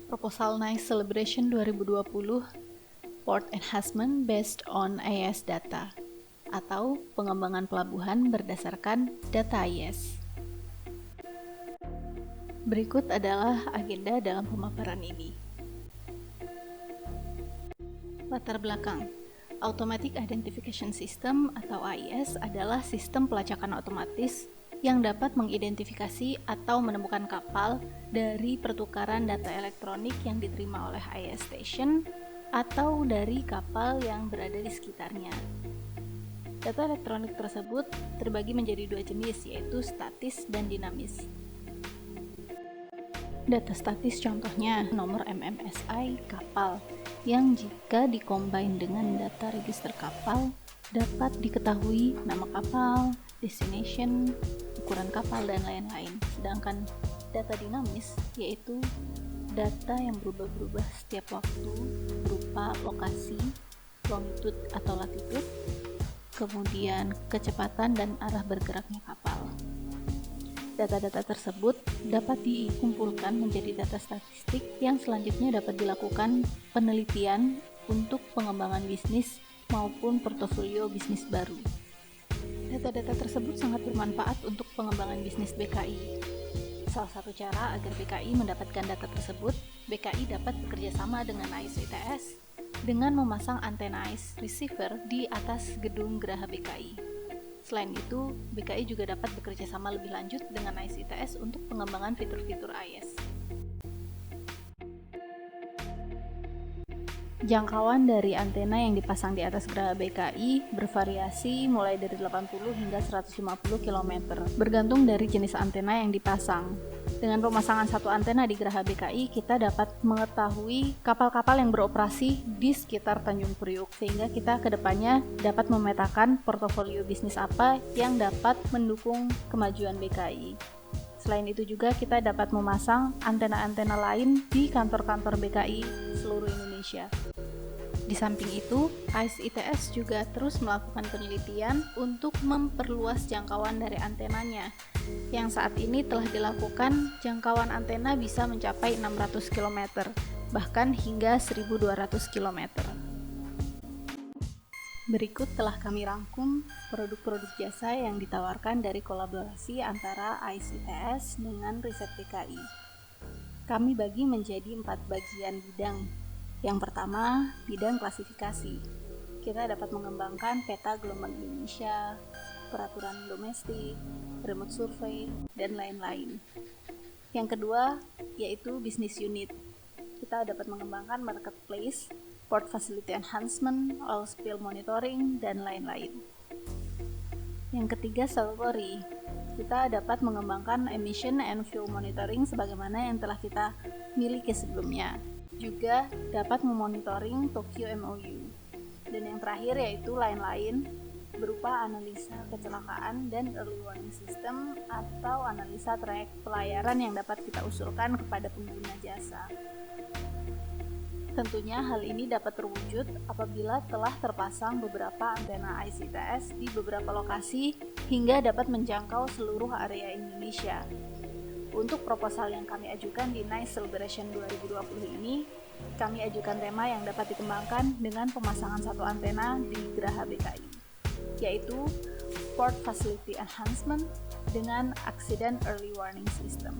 Proposal NICE Celebration 2020 Port Enhancement Based on AIS Data atau pengembangan pelabuhan berdasarkan data AIS. Berikut adalah agenda dalam pemaparan ini. Latar belakang. Automatic Identification System atau AIS adalah sistem pelacakan otomatis yang dapat mengidentifikasi atau menemukan kapal dari pertukaran data elektronik yang diterima oleh AIS Station atau dari kapal yang berada di sekitarnya. Data elektronik tersebut terbagi menjadi dua jenis, yaitu statis dan dinamis. Data statis contohnya nomor MMSI kapal, yang jika dikombin dengan data register kapal dapat diketahui nama kapal, destination, ukuran kapal, dan lain-lain. Sedangkan data dinamis yaitu data yang berubah-ubah setiap waktu berupa lokasi, longitude atau latitude, kemudian kecepatan dan arah bergeraknya kapal. Data-data tersebut dapat dikumpulkan menjadi data statistik yang selanjutnya dapat dilakukan penelitian untuk pengembangan bisnis maupun portofolio bisnis baru. Data-data tersebut sangat bermanfaat untuk pengembangan bisnis BKI. Salah satu cara agar BKI mendapatkan data tersebut, BKI dapat bekerja sama dengan AIS ITS dengan memasang antena AIS receiver di atas gedung Geraha BKI. Selain itu, BKI juga dapat bekerja sama lebih lanjut dengan AIS ITS untuk pengembangan fitur-fitur AIS. Jangkauan dari antena yang dipasang di atas Geraha BKI bervariasi mulai dari 80 hingga 150 km, bergantung dari jenis antena yang dipasang. Dengan pemasangan satu antena di Geraha BKI, kita dapat mengetahui kapal-kapal yang beroperasi di sekitar Tanjung Priok, sehingga kita kedepannya dapat memetakan portofolio bisnis apa yang dapat mendukung kemajuan BKI. Selain itu juga kita dapat memasang antena-antena lain di kantor-kantor BKI seluruh Indonesia. Di samping itu, AIS ITS juga terus melakukan penelitian untuk memperluas jangkauan dari antenanya, yang saat ini telah dilakukan jangkauan antena bisa mencapai 600 km, bahkan hingga 1200 km. Berikut telah kami rangkum produk-produk jasa yang ditawarkan dari kolaborasi antara AIS ITS dengan Riset BKI. Kami bagi menjadi 4 bagian bidang. Yang pertama, bidang klasifikasi. Kita dapat mengembangkan peta gelombang Indonesia, peraturan domestik, remote survey, dan lain-lain. Yang kedua, yaitu business unit. Kita dapat mengembangkan marketplace, port facility enhancement, oil spill monitoring, dan lain-lain. Yang ketiga, statutory. Kita dapat mengembangkan emission and fuel monitoring sebagaimana yang telah kita miliki sebelumnya. Juga dapat memonitoring Tokyo MOU. Dan yang terakhir yaitu lain-lain, berupa analisa kecelakaan dan early warning system atau analisa trayek pelayaran yang dapat kita usulkan kepada pengguna jasa. Tentunya hal ini dapat terwujud apabila telah terpasang beberapa antena AIS ITS di beberapa lokasi hingga dapat menjangkau seluruh area Indonesia. Untuk proposal yang kami ajukan di NICE Celebration 2020 ini, kami ajukan tema yang dapat dikembangkan dengan pemasangan satu antena di Geraha BKI, yaitu Port Facility Enhancement dengan Accident Early Warning System.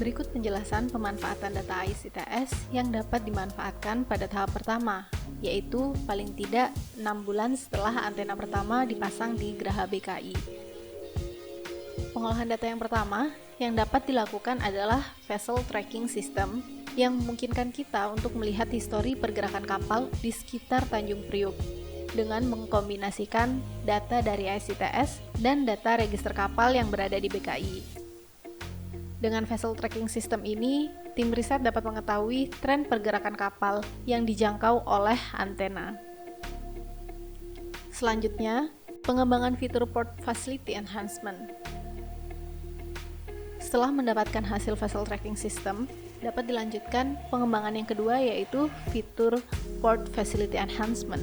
Berikut penjelasan pemanfaatan data AIS ITS yang dapat dimanfaatkan pada tahap pertama, yaitu paling tidak 6 bulan setelah antena pertama dipasang di Geraha BKI. Pengolahan data yang pertama yang dapat dilakukan adalah vessel tracking system yang memungkinkan kita untuk melihat histori pergerakan kapal di sekitar Tanjung Priok dengan mengkombinasikan data dari AIS ITS dan data register kapal yang berada di BKI. Dengan vessel tracking system ini, tim riset dapat mengetahui tren pergerakan kapal yang dijangkau oleh antena. Selanjutnya, pengembangan fitur Port Facility Enhancement. Setelah mendapatkan hasil vessel tracking system, dapat dilanjutkan pengembangan yang kedua yaitu fitur Port Facility Enhancement.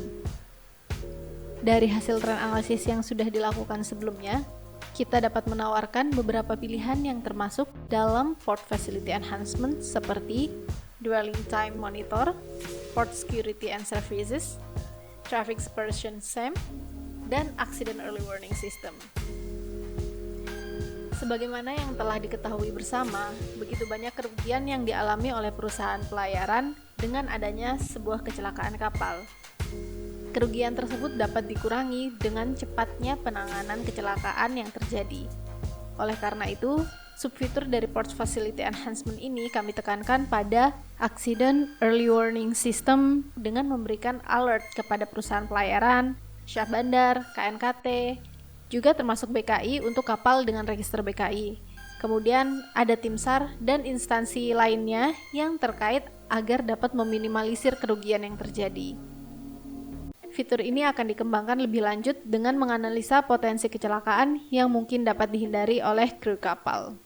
Dari hasil tren analisis yang sudah dilakukan sebelumnya, Kita dapat menawarkan beberapa pilihan yang termasuk dalam Port Facility Enhancement seperti Dwelling Time Monitor, Port Security and Services, Traffic Suppression SEM, dan Accident Early Warning System. Sebagaimana yang telah diketahui bersama, begitu banyak kerugian yang dialami oleh perusahaan pelayaran dengan adanya sebuah kecelakaan kapal. Kerugian tersebut dapat dikurangi dengan cepatnya penanganan kecelakaan yang terjadi. Oleh karena itu, subfitur dari Port Facility Enhancement ini kami tekankan pada Accident Early Warning System dengan memberikan alert kepada perusahaan pelayaran, syah bandar, KNKT, juga termasuk BKI untuk kapal dengan register BKI. Kemudian ada tim SAR dan instansi lainnya yang terkait agar dapat meminimalisir kerugian yang terjadi. Fitur ini akan dikembangkan lebih lanjut dengan menganalisa potensi kecelakaan yang mungkin dapat dihindari oleh kru kapal.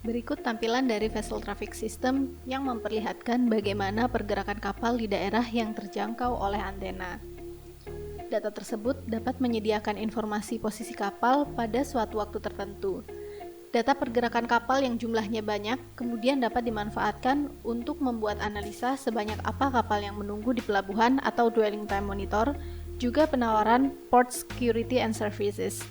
Berikut tampilan dari Vessel Traffic System yang memperlihatkan bagaimana pergerakan kapal di daerah yang terjangkau oleh antena. Data tersebut dapat menyediakan informasi posisi kapal pada suatu waktu tertentu. Data pergerakan kapal yang jumlahnya banyak kemudian dapat dimanfaatkan untuk membuat analisa sebanyak apa kapal yang menunggu di pelabuhan atau dwelling time monitor, juga penawaran port security and services.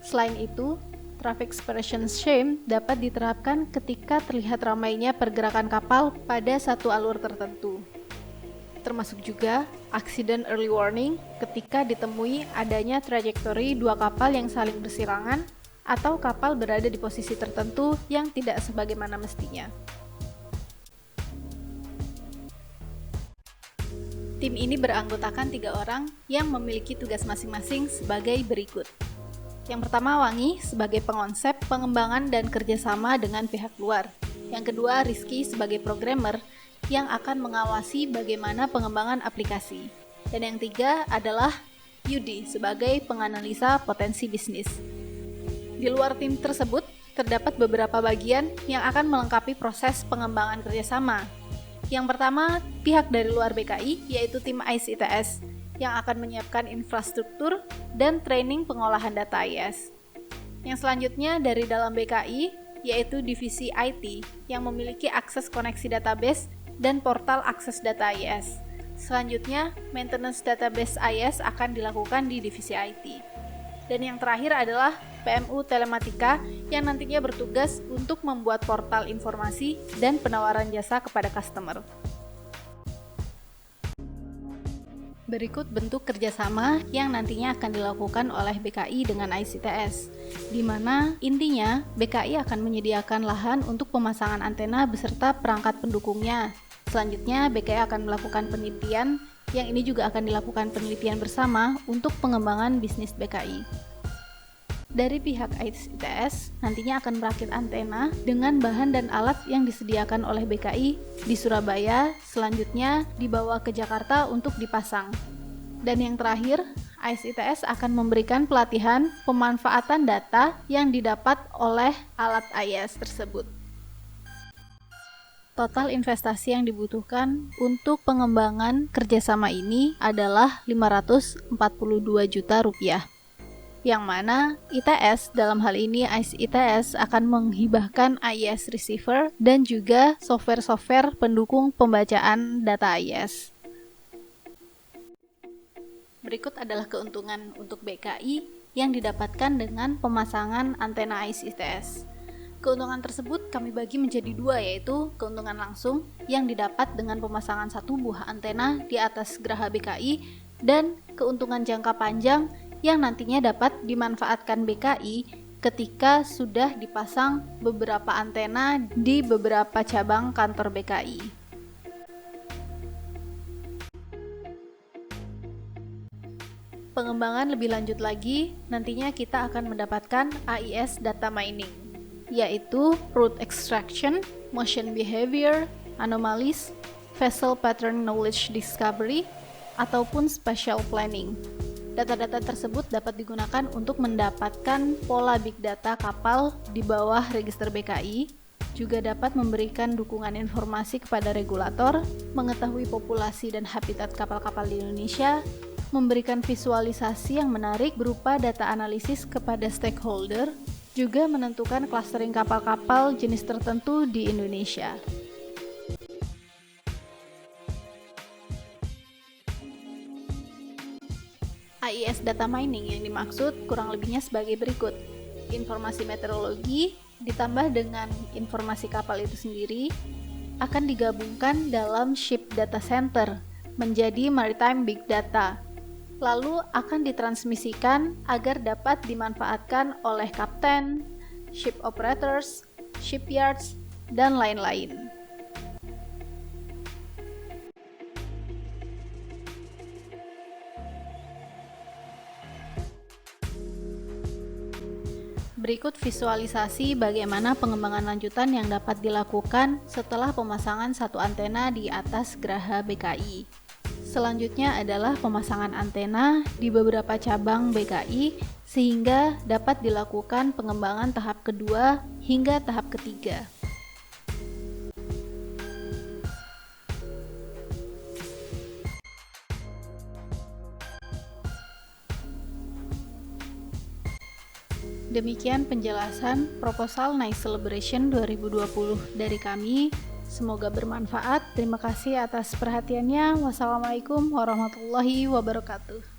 Selain itu, traffic suppression scheme dapat diterapkan ketika terlihat ramainya pergerakan kapal pada satu alur tertentu. Termasuk juga accident early warning ketika ditemui adanya trajektori dua kapal yang saling bersilangan atau kapal berada di posisi tertentu yang tidak sebagaimana mestinya. Tim ini beranggotakan 3 orang yang memiliki tugas masing-masing sebagai berikut. Yang pertama, Wangi sebagai pengonsep, pengembangan, dan kerjasama dengan pihak luar. Yang kedua, Rizky sebagai programmer yang akan mengawasi bagaimana pengembangan aplikasi. Dan yang ketiga adalah Yudi sebagai penganalisa potensi bisnis. Di luar tim tersebut, terdapat beberapa bagian yang akan melengkapi proses pengembangan kerjasama. Yang pertama, pihak dari luar BKI, yaitu tim ICE/ITS, yang akan menyiapkan infrastruktur dan training pengolahan data IS. Yang selanjutnya dari dalam BKI, yaitu divisi IT, yang memiliki akses koneksi database dan portal akses data IS. Selanjutnya, maintenance database IS akan dilakukan di divisi IT. Dan yang terakhir adalah PMU Telematika yang nantinya bertugas untuk membuat portal informasi dan penawaran jasa kepada customer. Berikut bentuk kerjasama yang nantinya akan dilakukan oleh BKI dengan ICTS, di mana intinya BKI akan menyediakan lahan untuk pemasangan antena beserta perangkat pendukungnya. Selanjutnya, BKI akan melakukan penelitian, yang ini juga akan dilakukan penelitian bersama untuk pengembangan bisnis BKI. Dari pihak ICTS, nantinya akan merakit antena dengan bahan dan alat yang disediakan oleh BKI di Surabaya, selanjutnya dibawa ke Jakarta untuk dipasang. Dan yang terakhir, ICTS akan memberikan pelatihan pemanfaatan data yang didapat oleh alat IS tersebut. Total investasi yang dibutuhkan untuk pengembangan kerjasama ini adalah 542 juta rupiah. Yang mana ITS dalam hal ini ICE/ITS akan menghibahkan AIS receiver dan juga software-software pendukung pembacaan data AIS. Berikut adalah keuntungan untuk BKI yang didapatkan dengan pemasangan antena ICE/ITS. Keuntungan tersebut kami bagi menjadi 2, yaitu keuntungan langsung yang didapat dengan pemasangan 1 buah antena di atas geraha BKI dan keuntungan jangka panjang yang nantinya dapat dimanfaatkan BKI ketika sudah dipasang beberapa antena di beberapa cabang kantor BKI. Pengembangan lebih lanjut lagi, nantinya kita akan mendapatkan AIS data mining, yaitu route extraction, motion behavior, anomalies, vessel pattern knowledge discovery, ataupun spatial planning. Data-data tersebut dapat digunakan untuk mendapatkan pola big data kapal di bawah register BKI, Juga dapat memberikan dukungan informasi kepada regulator, mengetahui populasi dan habitat kapal-kapal di Indonesia, memberikan visualisasi yang menarik berupa data analisis kepada stakeholder, juga menentukan clustering kapal-kapal jenis tertentu di Indonesia. AIS data mining yang dimaksud kurang lebihnya sebagai berikut. Informasi meteorologi ditambah dengan informasi kapal itu sendiri akan digabungkan dalam Ship Data Center menjadi Maritime Big Data, lalu akan ditransmisikan agar dapat dimanfaatkan oleh kapten, ship operators, shipyards, dan lain-lain. Berikut visualisasi bagaimana pengembangan lanjutan yang dapat dilakukan setelah pemasangan satu antena di atas Geraha BKI. Selanjutnya adalah pemasangan antena di beberapa cabang BKI sehingga dapat dilakukan pengembangan tahap kedua hingga tahap ketiga. Demikian penjelasan proposal Nice Celebration 2020 dari kami. Semoga bermanfaat. Terima kasih atas perhatiannya. Wassalamualaikum warahmatullahi wabarakatuh.